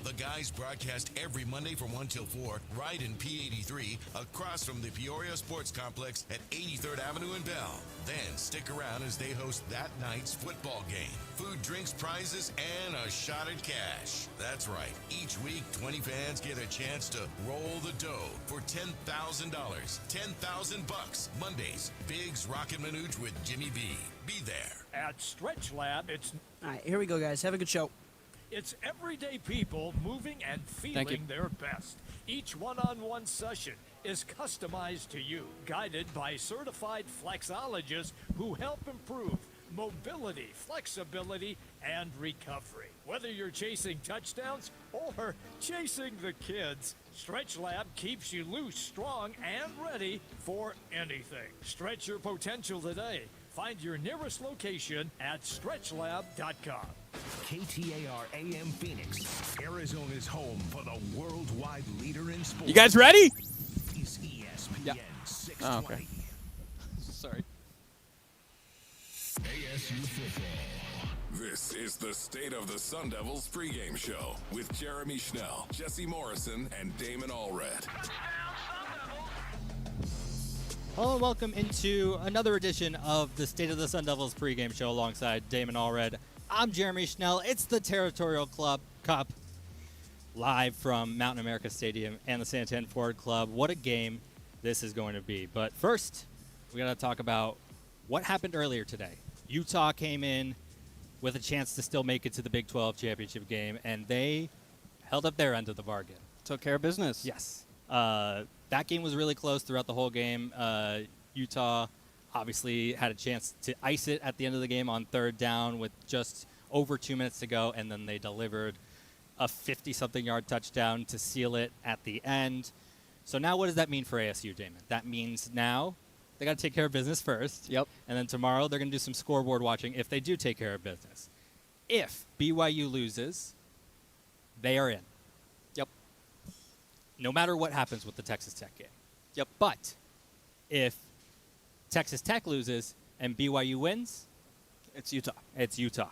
The guys broadcast every Monday from 1 till 4, right in P83, across from the Peoria Sports Complex at 83rd Avenue in Bell. Then stick around as they host that night's football game. Food, drinks, prizes, and a shot at cash. That's right. Each week, 20 fans get a chance to roll the dough for $10,000. $10,000. Mondays, Biggs Rockin' Manooch with Jimmy B. Be there. At Stretch Lab, All right, here we go, guys. Have a good show. It's everyday people moving and feeling their best. Each one-on-one session is customized to you, guided by certified flexologists who help improve mobility, flexibility, and recovery. Whether you're chasing touchdowns or chasing the kids, Stretch Lab keeps you loose, strong, and ready for anything. Stretch your potential today. Find your nearest location at stretchlab.com. KTAR AM Phoenix, Arizona's home for the worldwide leader in sports. You guys ready? Is ESPN Yeah. 620. Oh, okay. Sorry. ASU football. This is the State of the Sun Devils pregame show with Jeremy Schnell, Jesse Morrison, and Damon Allred. Hello and welcome into another edition of the State of the Sun Devils pregame show alongside Damon Allred. I'm Jeremy Schnell. It's the Territorial Cup live from Mountain America Stadium and the Santan Ford Club. What a game this is going to be. But first, we got to talk about what happened earlier today. Utah came in with a chance to still make it to the Big 12 championship game, and they held up their end of the bargain. Took care of business. Yes. That game was really close throughout the whole game. Utah obviously had a chance to ice it at the end of the game on third down with just over 2 minutes to go, and then they delivered a 50-something yard touchdown to seal it at the end. So now what does that mean for ASU, Damon? That means now they got to take care of business first. Yep. And then tomorrow they're going to do some scoreboard watching if they do take care of business. If BYU loses, they are in. Yep. No matter what happens with the Texas Tech game. Yep. But if Texas Tech loses and BYU wins, It's Utah. it's Utah.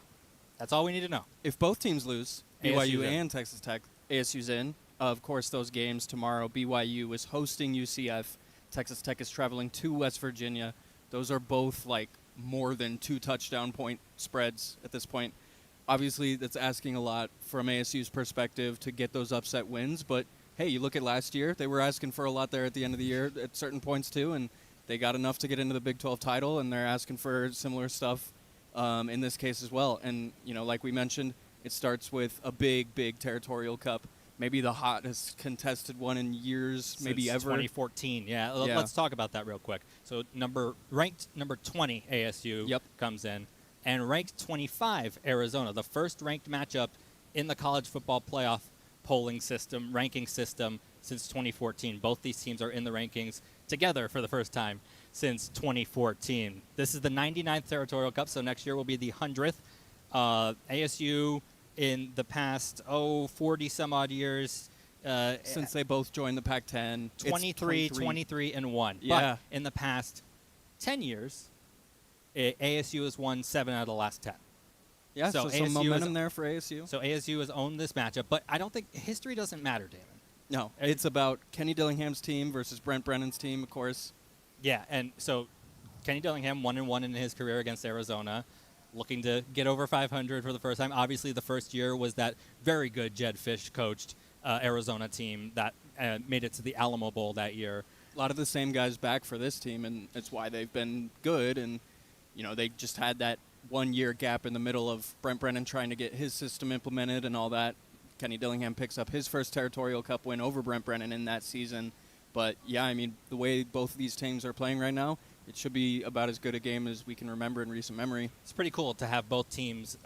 That's all we need to know. If both teams lose, ASU's BYU in. and Texas Tech, ASU's in. Of course, those games tomorrow, BYU is hosting UCF. Texas Tech is traveling to West Virginia. Those are both like more than 2 touchdown point spreads at this point. Obviously, that's asking a lot from ASU's perspective to get those upset wins. But, hey, you look at last year. They were asking for a lot there at the end of the year at certain points, too. And they got enough to get into the Big 12 title, and they're asking for similar stuff in this case as well. And, you know, like we mentioned, it starts with a big, big Territorial Cup. Maybe the hottest contested one in years, maybe Since ever. 2014. Yeah. Let's talk about that real quick. So ranked number 20 ASU comes in, and ranked 25 Arizona, the first ranked matchup in the college football playoff ranking system since 2014. Both these teams are in the rankings together for the first time since 2014. This is the 99th Territorial Cup, so next year will be the 100th. ASU in the past 40 some odd years Since they both joined the Pac-10. 23 and 1. Yeah. But in the past 10 years, ASU has won 7 out of the last 10. Yeah, so some ASU momentum there for ASU. So ASU has owned this matchup, but I don't think history doesn't matter, Damon. No, it's about Kenny Dillingham's team versus Brent Brennan's team, of course. Yeah, and so Kenny Dillingham 1-1 in his career against Arizona, looking to get over 500 for the first time. Obviously, the first year was that very good Jed Fish coached Arizona team that made it to the Alamo Bowl that year. A lot of the same guys back for this team, and it's why they've been good. And, you know, they just had that 1 year gap in the middle of Brent Brennan trying to get his system implemented and all that. Kenny Dillingham picks up his first Territorial Cup win over Brent Brennan in that season. But, yeah, I mean, the way both of these teams are playing right now, it should be about as good a game as we can remember in recent memory. It's pretty cool to have both teams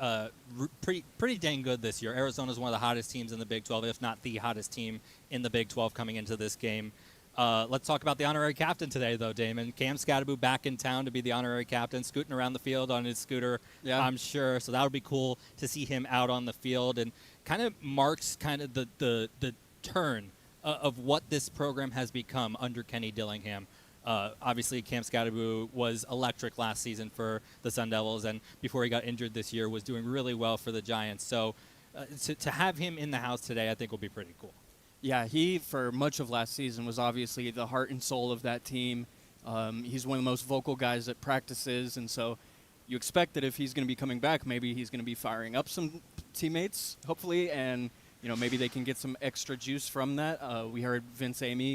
pretty dang good this year. Arizona's one of the hottest teams in the Big 12, if not the hottest team in the Big 12 coming into this game. Let's talk about the honorary captain today, though, Damon. Cam Scadaboo back in town to be the honorary captain, scooting around the field on his scooter, I'm sure. So that would be cool to see him out on the field, and kind of marks kind of the turn of what this program has become under Kenny Dillingham. Obviously, Cam Scadaboo was electric last season for the Sun Devils, and before he got injured this year was doing really well for the Giants. So to have him in the house today, I think will be pretty cool. Yeah, he, for much of last season, was obviously the heart and soul of that team. He's one of the most vocal guys at practices, and so you expect that if he's going to be coming back, maybe he's going to be firing up some teammates, hopefully, and maybe they can get some extra juice from that. We heard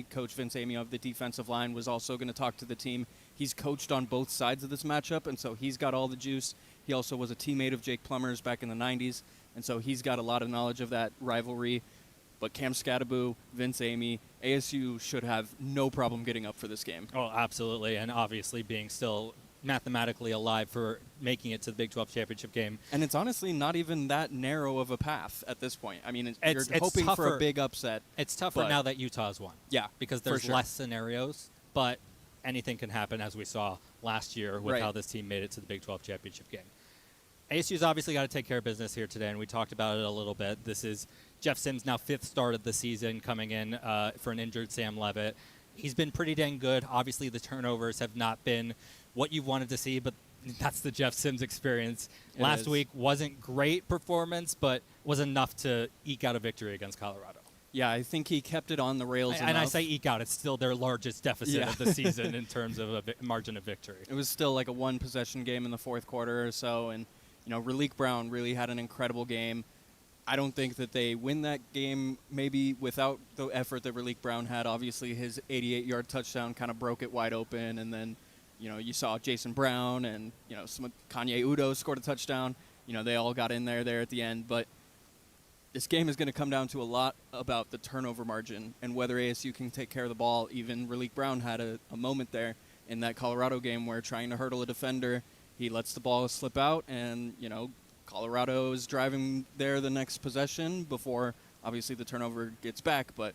Coach Vince Amy of the defensive line was also going to talk to the team. He's coached on both sides of this matchup, and so he's got all the juice. He also was a teammate of Jake Plummer's back in the 90s, and so he's got a lot of knowledge of that rivalry. But Cam Scadaboo, Vince Amy, ASU should have no problem getting up for this game. Oh, absolutely, and obviously being still mathematically alive for making it to the Big 12 championship game. And it's honestly not even that narrow of a path at this point. I mean, you're it's hoping tougher. for a big upset. It's tougher now that Utah's won. Yeah, because for there's sure. less scenarios, but anything can happen, as we saw last year with how this team made it to the Big 12 championship game. ASU's obviously got to take care of business here today, and we talked about it a little bit. This is Jeff Sims' now 5th start of the season coming in for an injured Sam Levitt. He's been pretty dang good. Obviously, the turnovers have not been what you wanted to see, but that's the Jeff Sims experience. Last week wasn't great performance, but was enough to eke out a victory against Colorado. Yeah, I think he kept it on the rails enough. And I say eke out, it's still their largest deficit of the season in terms of a margin of victory. It was still like a one-possession game in the fourth quarter or so, and Relique Brown really had an incredible game. I don't think that they win that game maybe without the effort that Relique Brown had. Obviously, his 88-yard touchdown kind of broke it wide open, and then you saw Jason Brown and Kanye Udo scored a touchdown. They all got in there at the end, but this game is going to come down to a lot about the turnover margin and whether ASU can take care of the ball. Even Relique Brown had a moment there in that Colorado game where trying to hurdle a defender, he lets the ball slip out, and Colorado is driving there the next possession before obviously the turnover gets back. But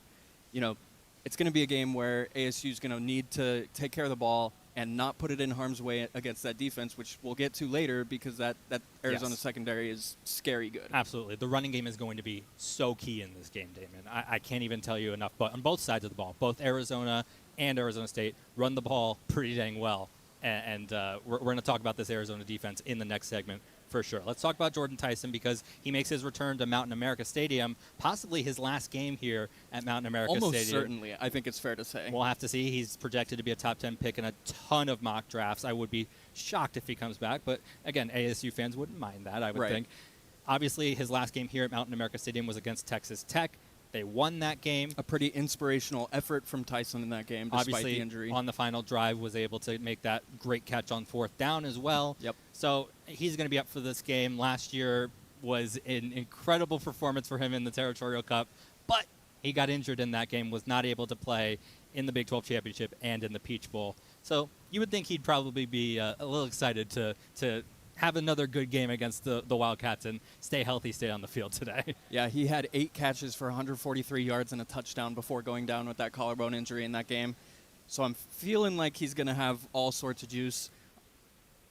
it's going to be a game where ASU is going to need to take care of the ball and not put it in harm's way against that defense, which we'll get to later because that Arizona secondary is scary good. Absolutely. The running game is going to be so key in this game, Damon. I can't even tell you enough. But on both sides of the ball, both Arizona and Arizona State run the ball pretty dang well. And we're going to talk about this Arizona defense in the next segment for sure. Let's talk about Jordan Tyson because he makes his return to Mountain America Stadium, possibly his last game here at Mountain America Stadium. Almost certainly, I think it's fair to say. We'll have to see. He's projected to be a top 10 pick in a ton of mock drafts. I would be shocked if he comes back, but again, ASU fans wouldn't mind that, I would think. Obviously, his last game here at Mountain America Stadium was against Texas Tech. They won that game. A pretty inspirational effort from Tyson in that game, despite Obviously, the injury. On the final drive, was able to make that great catch on 4th down as well. Yep. So he's going to be up for this game. Last year was an incredible performance for him in the Territorial Cup, but he got injured in that game, was not able to play in the Big 12 Championship and in the Peach Bowl. So you would think he'd probably be a little excited to have another good game against the Wildcats and stay healthy, stay on the field today. Yeah, he had 8 catches for 143 yards and a touchdown before going down with that collarbone injury in that game. So I'm feeling like he's going to have all sorts of juice.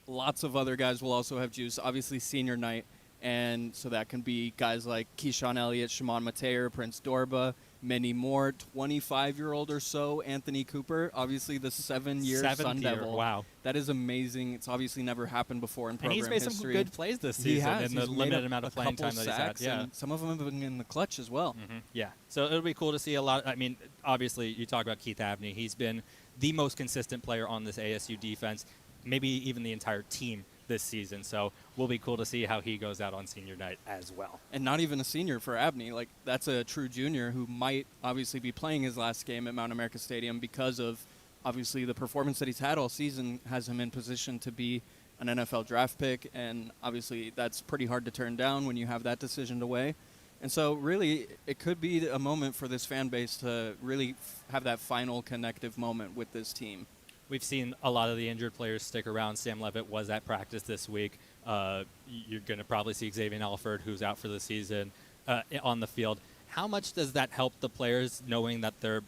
Lots of other guys will also have juice. Obviously, senior night. And so that can be guys like Keyshawn Elliott, Shimon Mateer, Prince Dorba, many more. 25-year-old or so, Anthony Cooper, obviously the 7-year Sun Devil. Wow. That is amazing. It's obviously never happened before in program history. And he's made history. some good plays this season in the limited amount of playing time that he's had. Yeah. And some of them have been in the clutch as well. Mm-hmm. Yeah. So it'll be cool to see a lot. I mean, obviously, you talk about Keith Abney. He's been the most consistent player on this ASU defense, maybe even the entire team this season. So will be cool to see how he goes out on senior night as well. And not even a senior for Abney. Like, that's a true junior who might obviously be playing his last game at Mount America Stadium because of obviously the performance that he's had all season has him in position to be an NFL draft pick. And obviously that's pretty hard to turn down when you have that decision to weigh. And so really it could be a moment for this fan base to really have that final connective moment with this team. We've seen a lot of the injured players stick around. Sam Levitt was at practice this week. You're going to probably see Xavier Allred, who's out for the season, on the field. How much does that help the players knowing that their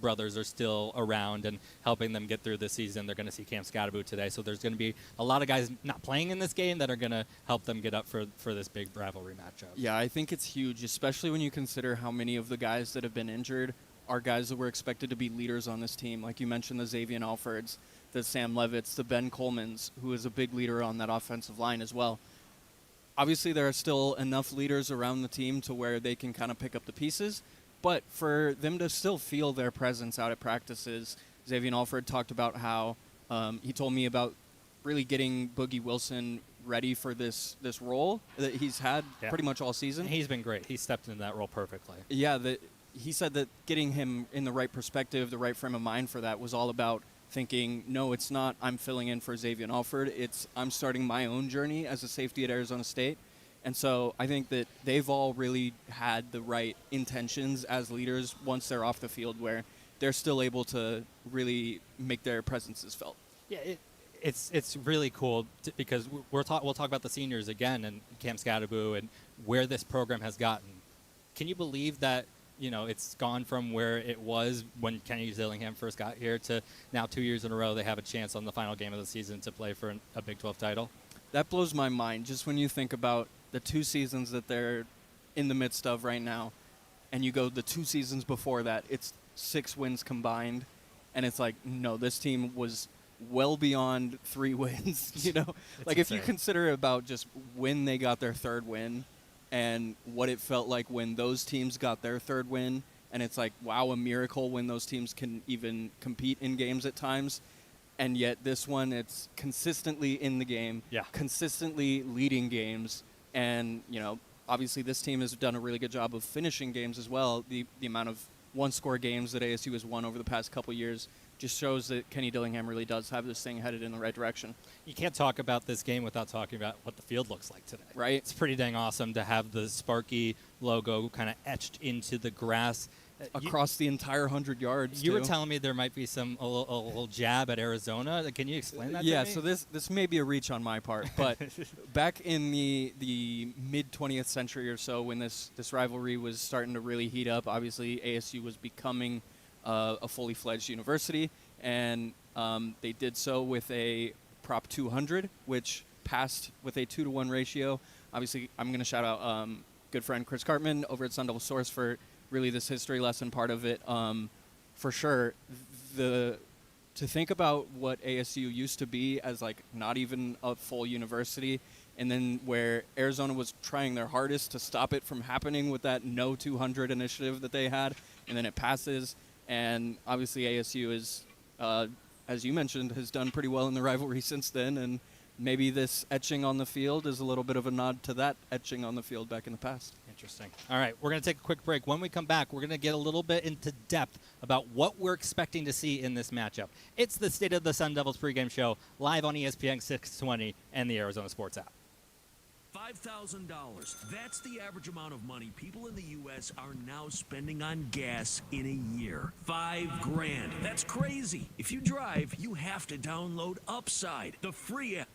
brothers are still around and helping them get through the season? They're going to see Cam Scadaboo today, so there's going to be a lot of guys not playing in this game that are going to help them get up for this big rivalry matchup. Yeah, I think it's huge, especially when you consider how many of the guys that have been injured are guys that were expected to be leaders on this team. Like you mentioned, the Xavier Allreds, the Sam Levitts, the Ben Colemans, who is a big leader on that offensive line as well. obviously there are still enough leaders around the team to where they can kind of pick up the pieces, but for them to still feel their presence out at practices, Xavier Allred talked about how he told me about really getting Boogie Wilson ready for this role that he's had pretty much all season. He's been great. He stepped into that role perfectly. Yeah, he said that getting him in the right perspective, the right frame of mind for that was all about thinking, no, it's not I'm filling in for Xavier Allred. It's I'm starting my own journey as a safety at Arizona State. And so I think that they've all really had the right intentions as leaders once they're off the field, where they're still able to really make their presences felt. Yeah, it's really cool because we'll talk about the seniors again and Cam Scadaboo and where this program has gotten. Can you believe that, it's gone from where it was when Kenny Dillingham first got here to now 2 years in a row they have a chance on the final game of the season to play for a Big 12 title? That blows my mind just when you think about the 2 seasons that they're in the midst of right now, and you go the 2 seasons before that, it's 6 wins combined, and it's like, no, this team was well beyond 3 wins, like if you consider about just when they got their 3rd win and what it felt like when those teams got their 3rd win, and it's like, wow, a miracle when those teams can even compete in games at times. And yet this one, it's consistently in the game, consistently leading games. And, obviously this team has done a really good job of finishing games as well. The amount of one-score games that ASU has won over the past couple years just shows that Kenny Dillingham really does have this thing headed in the right direction. You can't talk about this game without talking about what the field looks like today. Right. It's pretty dang awesome to have the Sparky logo kind of etched into the grass. Across the entire 100 yards, You were telling me there might be a little jab at Arizona. Can you explain that to me? Yeah, so this may be a reach on my part, but back in the mid-20th century or so when this rivalry was starting to really heat up, obviously ASU was becoming a fully fledged university, and they did so with a Prop 200, which passed with a 2-to-1 ratio. Obviously, I'm going to shout out good friend Chris Cartman over at Sun Devil Source for really this history lesson part of it. For sure, to think about what ASU used to be as like not even a full university, and then where Arizona was trying their hardest to stop it from happening with that No 200 initiative that they had, and then it passes. And obviously ASU is, as you mentioned, has done pretty well in the rivalry since then, and maybe this etching on the field is a little bit of a nod to that etching on the field back in the past. Interesting. All right, we're going to take a quick break. When we come back, we're going to get a little bit into depth about what we're expecting to see in this matchup. It's the State of the Sun Devils pregame show, live on ESPN 620 and the Arizona Sports app. $5,000. That's the average amount of money people in the U.S. are now spending on gas in a year. $5,000. That's crazy. If you drive, you have to download Upside, the free app.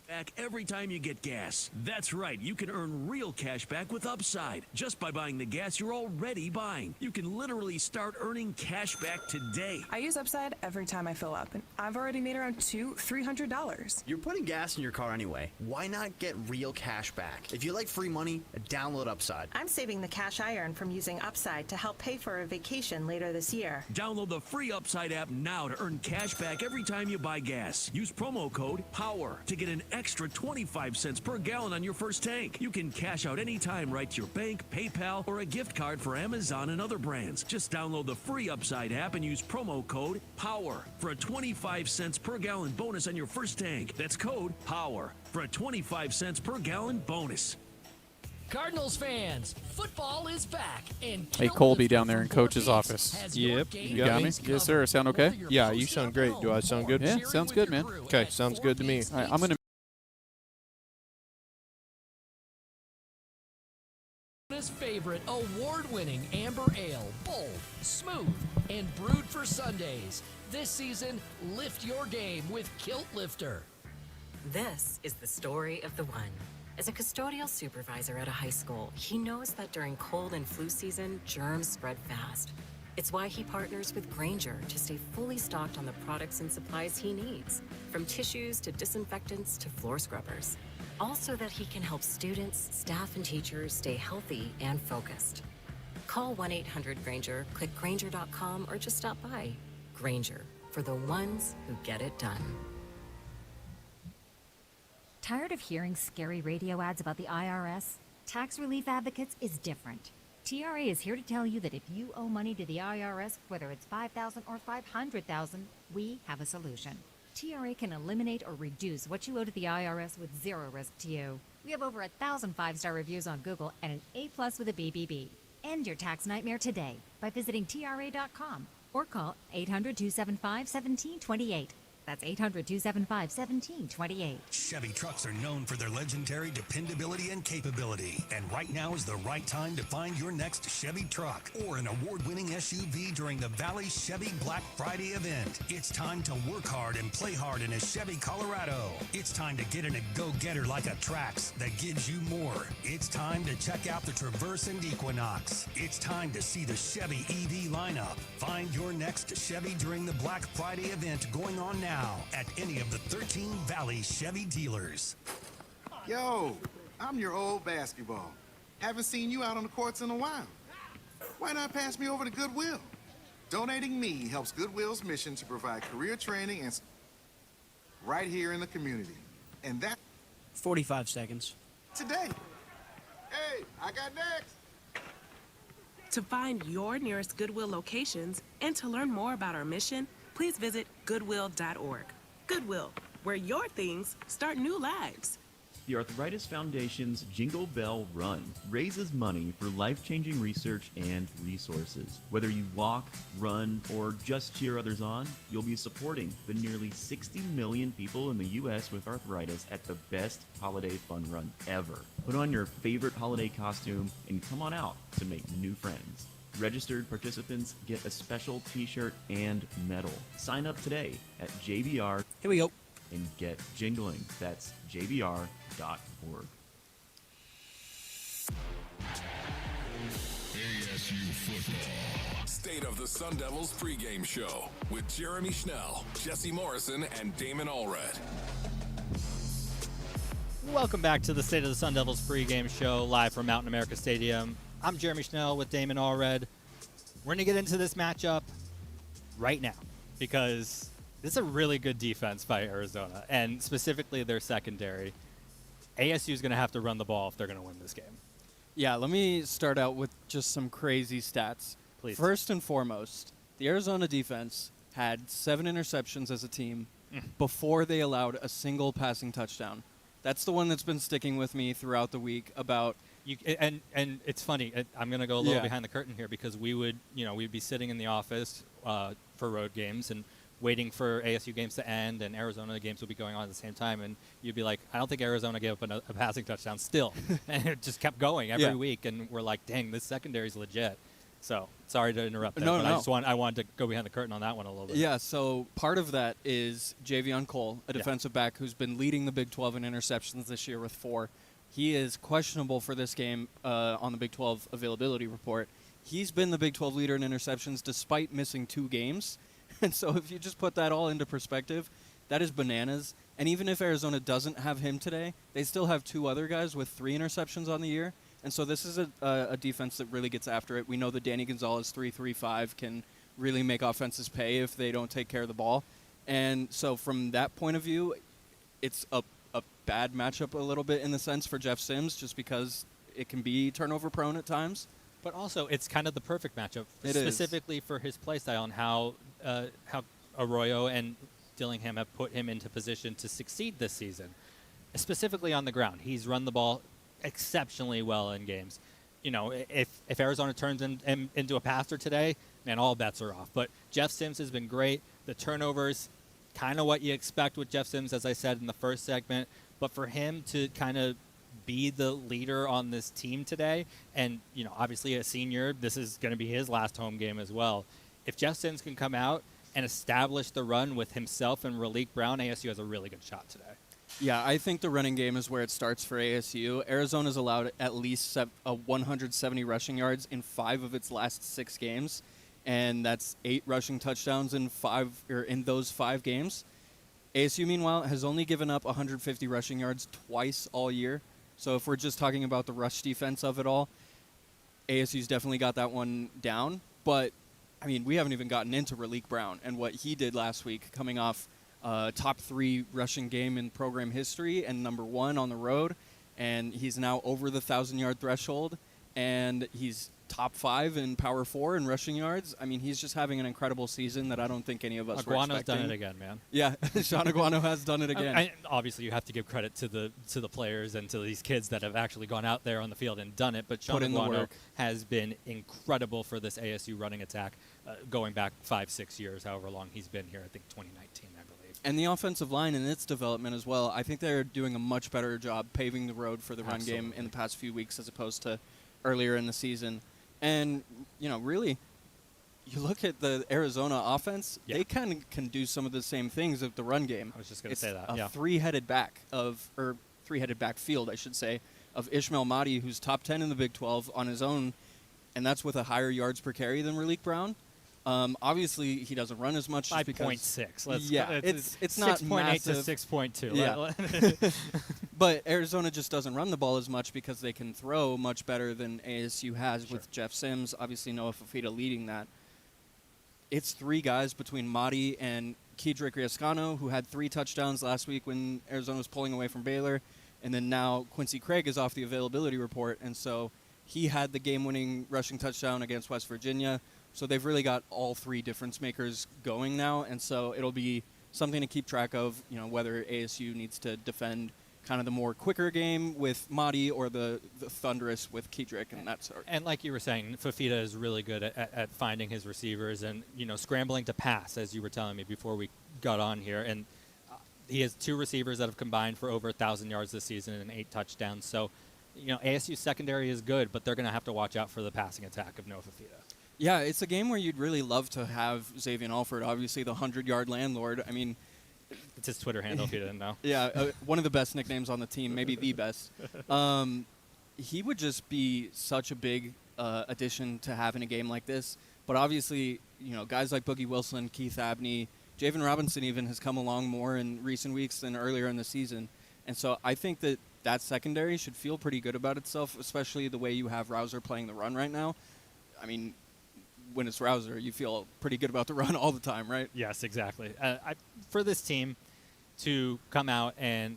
Back every time you get gas. That's right, you can earn real cash back with Upside just by buying the gas you're already buying. You can literally start earning cash back today. I use Upside every time I fill up, and I've already made around $300. You're putting gas in your car anyway. Why not get real cash back? If you like free money, download Upside. I'm saving the cash I earn from using Upside to help pay for a vacation later this year. Download the free Upside app now to earn cash back every time you buy gas. Use promo code POWER to get an extra 25 cents per gallon on your first tank. You can cash out anytime right to your bank, PayPal, or a gift card for Amazon and other brands. Just download the free Upside app and use promo code POWER for a 25 cents per gallon bonus on your first tank. That's code POWER for a 25 cents per gallon bonus. Cardinals fans, football is back. And hey, Colby down there in Coach's office. Yep. You got me? Yes, sir. Sound okay? Yeah, you sound great. Do I sound good? Yeah, sounds good, man. Okay, sounds good to me. All right, I'm going to His favorite award-winning amber ale, bold, smooth, and brewed for Sundays. This season, lift your game with Kilt Lifter. This is the story of the one. As a custodial supervisor at a high school, he knows that during cold and flu season, germs spread fast. It's why he partners with Grainger to stay fully stocked on the products and supplies he needs, from tissues to disinfectants to floor scrubbers. All so that he can help students, staff, and teachers stay healthy and focused. Call 1-800-GRAINGER, click Grainger.com, or just stop by. Grainger, for the ones who get it done. Tired of hearing scary radio ads about the IRS? Tax Relief Advocates is different. TRA is here to tell you that if you owe money to the IRS, whether it's $5,000 or $500,000, we have a solution. TRA can eliminate or reduce what you owe to the IRS with zero risk to you. We have over 1,000 5-star reviews on Google and an A+ with a BBB. End your tax nightmare today by visiting TRA.com or call 800-275-1728. That's 800-275-1728. Chevy trucks are known for their legendary dependability and capability. And right now is the right time to find your next Chevy truck or an award-winning SUV during the Valley Chevy Black Friday event. It's time to work hard and play hard in a Chevy Colorado. It's time to get in a go-getter like a Trax that gives you more. It's time to check out the Traverse and Equinox. It's time to see the Chevy EV lineup. Find your next Chevy during the Black Friday event going on now at any of the 13 Valley Chevy dealers. Yo, I'm your old basketball. Haven't seen you out on the courts in a while. Why not pass me over to Goodwill? Donating me helps Goodwill's mission to provide career training and right here in the community. And that 45 seconds. Today. Hey, I got next. To find your nearest Goodwill locations and to learn more about our mission, please visit goodwill.org. Goodwill, where your things start new lives. The Arthritis Foundation's Jingle Bell Run raises money for life-changing research and resources. Whether you walk, run, or just cheer others on, you'll be supporting the nearly 60 million people in the U.S. with arthritis at the best holiday fun run ever. Put on your favorite holiday costume and come on out to make new friends. Registered participants get a special t-shirt and medal. Sign up today at JBR. Here we go. And get jingling. That's jbr.org. ASU football. State of the Sun Devils pregame show with Jeremy Schnell, Jesse Morrison, and Damon Allred. Welcome back to the State of the Sun Devils pregame show live from Mountain America Stadium. I'm Jeremy Schnell with Damon Allred. We're going to get into this matchup right now because this is a really good defense by Arizona, and specifically their secondary. ASU is going to have to run the ball if they're going to win this game. Yeah, let me start out with just some crazy stats. Please. First and foremost, the Arizona defense had 7 interceptions as a team before they allowed a single passing touchdown. That's the one that's been sticking with me throughout the week about – and it's funny. I'm going to go a little behind the curtain here because we'd be sitting in the office for road games and waiting for ASU games to end, and Arizona games would be going on at the same time, and you'd be like, I don't think Arizona gave up a passing touchdown still. And it just kept going every week, and we're like, dang, this secondary's legit. So, sorry to interrupt that, but I wanted to go behind the curtain on that one a little bit. Yeah, so part of that is Javion Cole, a defensive back who's been leading the Big 12 in interceptions this year with 4. He is questionable for this game on the Big 12 availability report. He's been the Big 12 leader in interceptions despite missing 2 games. And so if you just put that all into perspective, that is bananas. And even if Arizona doesn't have him today, they still have 2 other guys with 3 interceptions on the year. And so this is a defense that really gets after it. We know that Danny Gonzalez 3-3-5 can really make offenses pay if they don't take care of the ball. And so from that point of view, it's a bad matchup a little bit in the sense for Jeff Sims just because it can be turnover prone at times. But also, it's kind of the perfect matchup specifically for his play style and how Arroyo and Dillingham have put him into position to succeed this season, specifically on the ground. He's run the ball exceptionally well in games. If Arizona turns into a passer today, man, all bets are off. But Jeff Sims has been great. The turnovers, kind of what you expect with Jeff Sims, as I said in the first segment. But for him to kind of be the leader on this team today, and obviously a senior, this is going to be his last home game as well. If Jeff Sims can come out and establish the run with himself and Raleek Brown, ASU has a really good shot today. Yeah, I think the running game is where it starts for ASU. Arizona's allowed at least 170 rushing yards in 5 of its last 6 games, and that's 8 rushing touchdowns in those 5 games. ASU, meanwhile, has only given up 150 rushing yards twice all year. So if we're just talking about the rush defense of it all, ASU's definitely got that one down. But, I mean, we haven't even gotten into Raleek Brown and what he did last week coming off top 3 rushing game in program history and number 1 on the road. And he's now over the 1,000-yard threshold, and he's top 5 in Power 4 in rushing yards. I mean, he's just having an incredible season that I don't think any of us were expecting. Iguano's done it again, man. Yeah, Sean Iguano has done it again. Obviously, you have to give credit to the players and to these kids that have actually gone out there on the field and done it. But Sean Iguano has been incredible for this ASU running attack, going back 5-6 years, however long he's been here. I think 2019, I believe. And the offensive line and its development as well. I think they're doing a much better job paving the road for the run game in the past few weeks as opposed to earlier in the season. And, really, you look at the Arizona offense, they kind of can do some of the same things of the run game. I was just going to say that. A three-headed backfield, I should say, of Ishmael Mahdi, who's top 10 in the Big 12 on his own, and that's with a higher yards per carry than Raleek Brown. Obviously, he doesn't run as much. 5.6. Yeah, it's not 6.8 to 6.2. Yeah. But Arizona just doesn't run the ball as much because they can throw much better than ASU has with Jeff Sims. Obviously, Noah Fafita leading that. It's 3 guys between Mahdi and Kedrick Riascano, who had 3 touchdowns last week when Arizona was pulling away from Baylor. And then now Quincy Craig is off the availability report, and so he had the game-winning rushing touchdown against West Virginia. So they've really got all 3 difference makers going now, and so it'll be something to keep track of, whether ASU needs to defend kind of the more quicker game with Mahdi or the thunderous with Kedrick and that sort. And like you were saying, Fafita is really good at finding his receivers and, scrambling to pass, as you were telling me before we got on here. And he has 2 receivers that have combined for over 1,000 yards this season and 8 touchdowns. So, ASU's secondary is good, but they're going to have to watch out for the passing attack of Noah Fafita. Yeah, it's a game where you'd really love to have Xavier Alford, obviously the 100-yard landlord. I mean, it's his Twitter handle if you didn't know. Yeah, one of the best nicknames on the team, maybe the best. He would just be such a big addition to have in a game like this. But obviously, guys like Boogie Wilson, Keith Abney, Javen Robinson even has come along more in recent weeks than earlier in the season. And so I think that secondary should feel pretty good about itself, especially the way you have Rouser playing the run right now. I mean, when it's Rouser, you feel pretty good about the run all the time, right? Yes, exactly. For this team to come out and,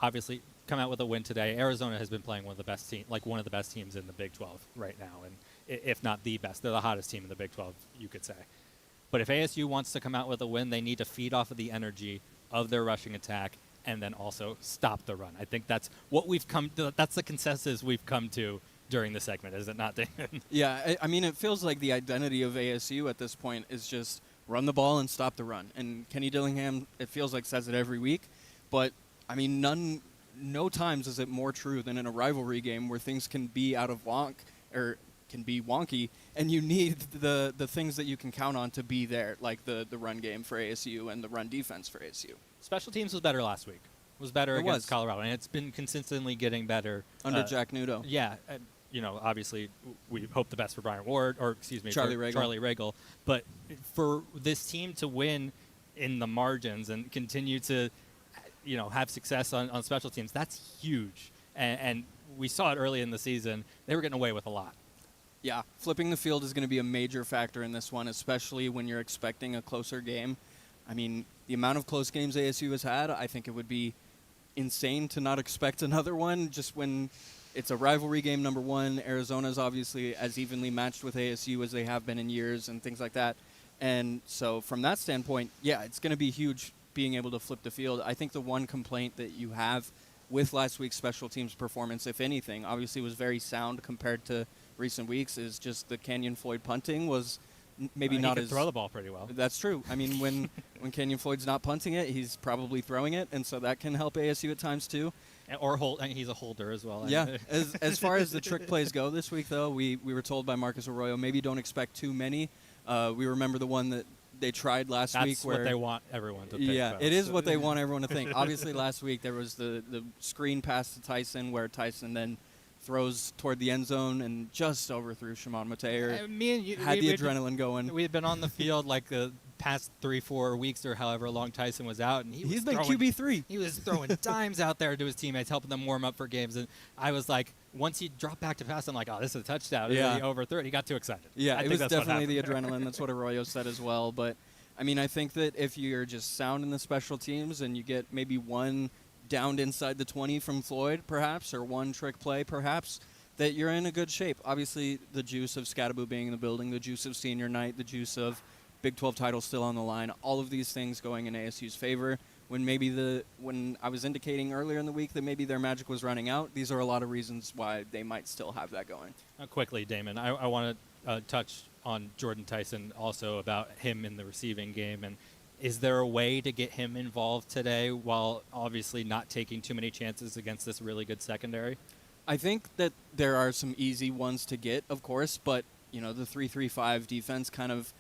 obviously come out with a win today, Arizona has been playing one of the best teams in the Big 12 right now, and if not the best. They're the hottest team in the Big 12, you could say. But if ASU wants to come out with a win, they need to feed off of the energy of their rushing attack and then also stop the run. I think that's what that's the consensus we've come to during the segment, is it not, Damon? Yeah, I mean, it feels like the identity of ASU at this point is just run the ball and stop the run. And Kenny Dillingham, it feels like, says it every week. But, I mean, no times is it more true than in a rivalry game where things can be out of wonk or can be wonky, and you need the things that you can count on to be there, like the run game for ASU and the run defense for ASU. Special teams was better last week. Was better against Colorado, and it's been consistently getting better. Under Jack Nudo. Yeah. Obviously, we hope the best for Brian Ward, Charlie Regal. But for this team to win in the margins and continue to, have success on special teams, that's huge. And we saw it early in the season. They were getting away with a lot. Yeah, flipping the field is going to be a major factor in this one, especially when you're expecting a closer game. I mean, the amount of close games ASU has had, I think it would be insane to not expect another one just when it's a rivalry game, number one. Arizona's obviously as evenly matched with ASU as they have been in years and things like that. And so from that standpoint, yeah, it's going to be huge being able to flip the field. I think the one complaint that you have with last week's special teams performance, if anything, obviously was very sound compared to recent weeks, is just the Kenyon Floyd punting was maybe not as... He could throw the ball pretty well. That's true. I mean, when Kenyon Floyd's not punting it, he's probably throwing it, and so that can help ASU at times too. And he's a holder as well. Yeah. As far as the trick plays go this week, though, we were told by Marcus Arroyo, maybe don't expect too many. We remember the one that they tried last week. That's what they want everyone to think about. It is what they want everyone to think. Obviously, last week there was the screen pass to Tyson where Tyson then throws toward the end zone and just overthrew Shimon Mateer. Me and you had the adrenaline going. We had been on the field like the past 3-4 weeks or however long Tyson was out, and he's been QB3. He was throwing dimes out there to his teammates, helping them warm up for games. And I was like, once he dropped back to pass, I'm like, oh, this is a touchdown. Yeah. And he overthrew it. He got too excited. Yeah, it was definitely the adrenaline. That's what Arroyo said as well. But I mean, I think that if you're just sound in the special teams and you get maybe one downed inside the 20 from Floyd, perhaps, or one trick play, perhaps, that you're in a good shape. Obviously, the juice of Scattaboo being in the building, the juice of senior night, the juice of Big 12 title still on the line, all of these things going in ASU's favor. When I was indicating earlier in the week that maybe their magic was running out, these are a lot of reasons why they might still have that going. Quickly, Damon, I want to touch on Jordan Tyson also about him in the receiving game. And is there a way to get him involved today while obviously not taking too many chances against this really good secondary? I think that there are some easy ones to get, of course, but the 3-3-5 defense kind of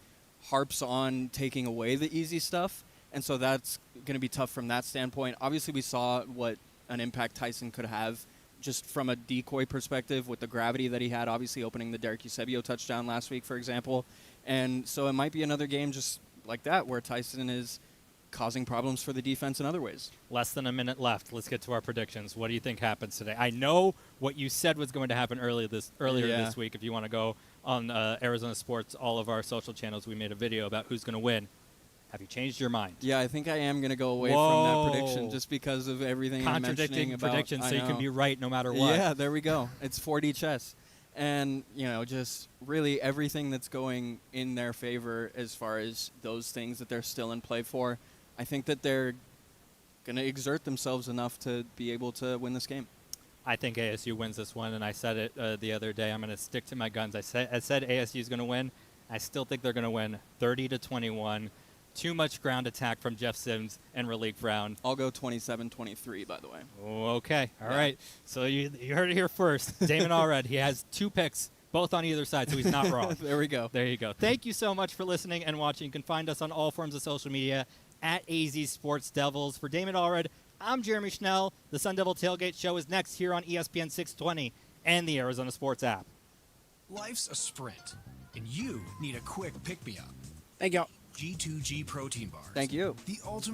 harps on taking away the easy stuff, and so that's going to be tough from that standpoint. Obviously, we saw what an impact Tyson could have just from a decoy perspective with the gravity that he had, obviously opening the Derek Eusebio touchdown last week, for example, and so it might be another game just like that where Tyson is causing problems for the defense in other ways. Less than a minute left. Let's get to our predictions. What do you think happens today? I know what you said was going to happen earlier this week. If you want to go on Arizona Sports, all of our social channels, we made a video about who's going to win. Have you changed your mind? Yeah, I think I am going to go away from that prediction just because of everything I'm mentioning about. Contradicting predictions so you can be right no matter what. Yeah, there we go. It's 4D chess. And, just really everything that's going in their favor as far as those things that they're still in play for, I think that they're going to exert themselves enough to be able to win this game. I think ASU wins this one, and I said it the other day. I'm going to stick to my guns. I said ASU is going to win. I still think they're going to win 30-21. Too much ground attack from Jeff Sims and Raleek Brown. I'll go 27-23, by the way. Okay. All right. So you heard it here first. Damon Allred, he has 2 picks, both on either side, so he's not wrong. There we go. There you go. Thank you so much for listening and watching. You can find us on all forms of social media at AZ Sports Devils. For Damon Allred, I'm Jeremy Schnell. The Sun Devil Tailgate Show is next here on ESPN 620 and the Arizona Sports app. Life's a sprint, and you need a quick pick-me-up. Thank y'all. G2G Protein Bars. Thank you. The ultimate